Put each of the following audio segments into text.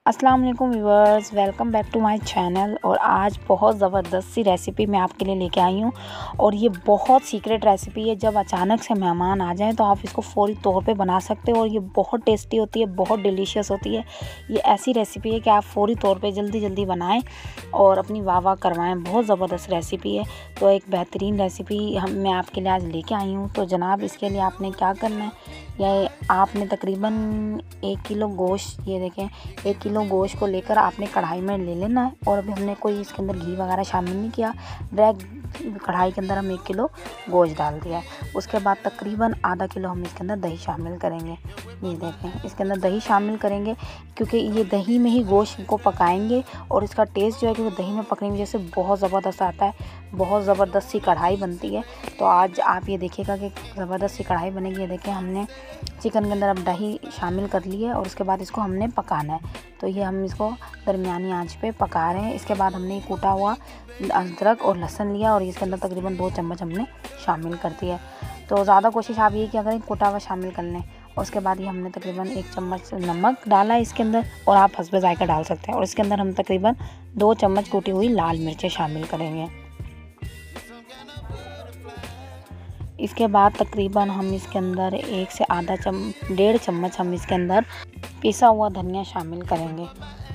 अस्सलाम वालेकुम viewers, welcome back to my channel. और आज बहुत ज़बरदस्त सी रेसिपी मैं आपके लिए लेके आई हूँ। और ये बहुत सीक्रेट रेसिपी है। जब अचानक से मेहमान आ जाएं तो आप इसको फ़ौरी तौर पे बना सकते हो और ये बहुत टेस्टी होती है, बहुत डिलीशियस होती है। ये ऐसी रेसिपी है कि आप फ़ौरी तौर पे जल्दी बनाएं और अपनी वाह वाह करवाएं। बहुत ज़बरदस्त रेसिपी है। तो एक बेहतरीन रेसिपी मैं आपके लिए आज लेके आई हूँ। तो जनाब, इसके लिए आपने क्या करना है, या आपने तकरीबन 1 किलो गोश्त, ये देखें 1 किलो गोश्त को लेकर आपने कढ़ाई में ले लेना है। और अभी हमने कोई इसके अंदर घी वगैरह शामिल नहीं किया, डायरेक्ट कढ़ाई के अंदर हम 1 किलो गोश्त डाल दिया है। उसके बाद तकरीबन आधा किलो हम इसके अंदर दही शामिल करेंगे। ये देखें, इसके अंदर दही शामिल करेंगे क्योंकि ये दही में ही गोश्त को पकाएंगे और इसका टेस्ट जो है कि दही में पकने की वजह से बहुत ज़बरदस्त आता है। बहुत ज़बरदस्त सी कढ़ाई बनती है। तो आज आप ये देखिएगा कि ज़बरदस्त सी कढ़ाई बनेगी। ये देखें, हमने चिकन के अंदर अब दही शामिल कर ली है और उसके बाद इसको हमने पकाना है। तो ये हम इसको दरमियानी आंच पे पका रहे हैं। इसके बाद हमने कूटा हुआ अदरक और लहसुन लिया और इसके अंदर तकरीबन 2 चम्मच हमने शामिल कर दिया है। तो ज़्यादा कोशिश आप ये किया करें कूटा हुआ शामिल कर लें। और उसके बाद ये हमने तकरीबन 1 चम्मच नमक डाला है इसके अंदर, और आप हस्बे जायका डाल सकते हैं। और इसके अंदर हम तकरीबन 2 चम्मच कूटी हुई लाल मिर्चें शामिल करेंगे। इसके बाद तकरीबन हम इसके अंदर 1 से डेढ़ चम्मच हम इसके अंदर पिसा हुआ धनिया शामिल करेंगे।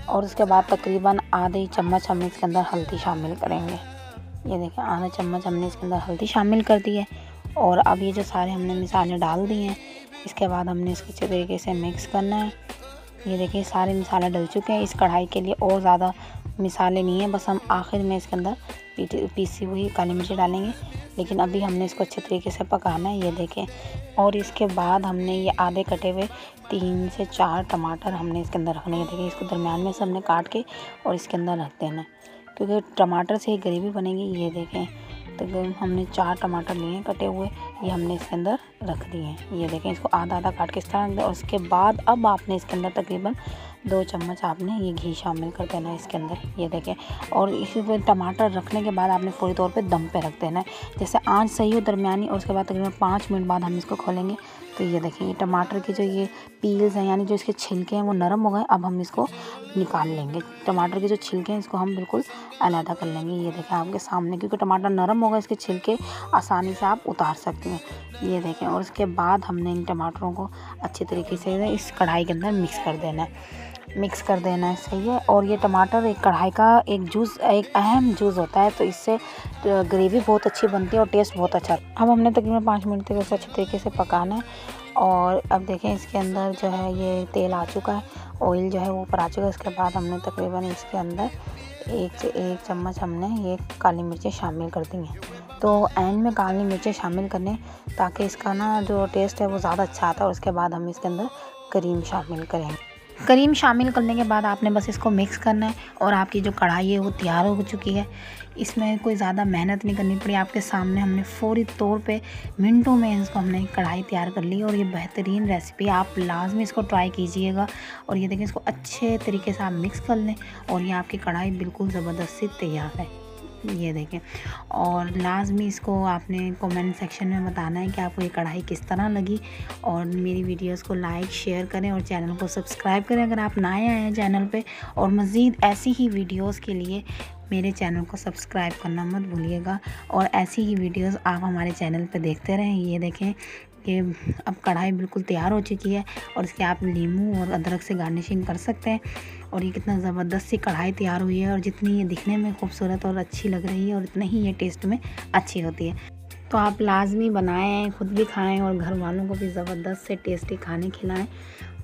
और उसके बाद तकरीबन आधे चम्मच हम इसके अंदर हल्दी शामिल करेंगे। ये देखें, आधा चम्मच हमने इसके अंदर हल्दी शामिल कर दी है। और अब ये जो सारे हमने मसाले डाल दिए हैं, इसके बाद हमने इसको अच्छे तरीके से मिक्स करना है। ये देखिए, सारे मसाले डल चुके हैं। इस कढ़ाई के लिए और ज़्यादा मसाले नहीं है, बस हम आखिर में इसके अंदर पीसी हुई काली मिर्ची डालेंगे। लेकिन अभी हमने इसको अच्छे तरीके से पकाना है। ये देखें, और इसके बाद हमने ये आधे कटे हुए 3 से 4 टमाटर हमने इसके अंदर रखने। ये देखें, इसको दरमियान में से हमने काट के और इसके अंदर रख देना है क्योंकि टमाटर से ही ग्रेवी बनेगी। ये देखें, तो हमने 4 टमाटर लिए हैं कटे हुए, ये हमने इसके अंदर रख दिए हैं। ये देखें, इसको आधा काट के इस तरह रख दें। और उसके बाद अब आपने इसके अंदर तकरीबन 2 चम्मच आपने ये घी शामिल कर देना है इसके अंदर। ये देखें, और इसी पे टमाटर रखने के बाद आपने पूरी तौर पे दम पे रख देना है, जैसे आंच सही हो दरमियानी। और उसके बाद तकरीबन 5 मिनट बाद हम इसको खोलेंगे। तो ये देखें, ये टमाटर के जो ये पील्स हैं, यानी जो इसके छिलके हैं, वो नरम हो गए। अब हम इसको निकाल लेंगे। टमाटर के जो छिलके हैं इसको हम बिल्कुल अलग कर लेंगे। ये देखें आपके सामने, क्योंकि टमाटर नरम हो गए, इसके छिलके आसानी से आप उतार सकते हैं। ये देखें, और उसके बाद हमने इन टमाटरों को अच्छे तरीके से इस कढ़ाई के अंदर मिक्स कर देना है। सही है। और ये टमाटर एक कढ़ाई का एक अहम जूस होता है, तो इससे ग्रेवी बहुत अच्छी बनती है और टेस्ट बहुत अच्छा। अब हमने तकरीबन 5 मिनट तक इसे अच्छे तरीके से पकाना है। और अब देखें, इसके अंदर जो है ये तेल आ चुका है, ऑयल जो है वो ऊपर आ चुका है। इसके बाद हमने तकरीबन इसके अंदर 1 से 1 चम्मच हमने ये काली मिर्चें शामिल कर दी हैं। तो एंड में काली मिर्चें शामिल करने, ताकि इसका ना जो टेस्ट है वो ज़्यादा अच्छा आता है। और उसके बाद हम इसके अंदर करीम शामिल करेंगे। करीम शामिल करने के बाद आपने बस इसको मिक्स करना है और आपकी जो कढ़ाई है वो तैयार हो चुकी है। इसमें कोई ज़्यादा मेहनत नहीं करनी पड़ी, आपके सामने हमने फ़ौरी तौर पे मिनटों में इसको हमने कढ़ाई तैयार कर ली। और ये बेहतरीन रेसिपी, आप लाजमी इसको ट्राई कीजिएगा। और ये देखें, इसको अच्छे तरीके से आप मिक्स कर लें और ये आपकी कढ़ाई बिल्कुल ज़बरदस्त सी तैयार है। ये देखें, और लाजमी इसको आपने कमेंट सेक्शन में बताना है कि आपको ये कढ़ाई किस तरह लगी। और मेरी वीडियोस को लाइक शेयर करें और चैनल को सब्सक्राइब करें अगर आप नए आए हैं चैनल पे। और मज़ीद ऐसी ही वीडियोस के लिए मेरे चैनल को सब्सक्राइब करना मत भूलिएगा। और ऐसी ही वीडियोस आप हमारे चैनल पे देखते रहें। ये देखें कि अब कढ़ाई बिल्कुल तैयार हो चुकी है और इसके आप नींबू और अदरक से गार्निशिंग कर सकते हैं। और ये कितना ज़बरदस्त सी कढ़ाई तैयार हुई है, और जितनी ये दिखने में खूबसूरत और अच्छी लग रही है और इतना ही ये टेस्ट में अच्छी होती है। तो आप लाजमी बनाएं, ख़ुद भी खाएं और घर वालों को भी ज़बरदस्त से टेस्टी खाने खिलाएं।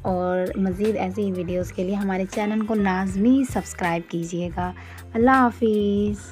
और मज़ीद ऐसी वीडियोस के लिए हमारे चैनल को लाजमी सब्सक्राइब कीजिएगा। अल्लाह हाफिज़।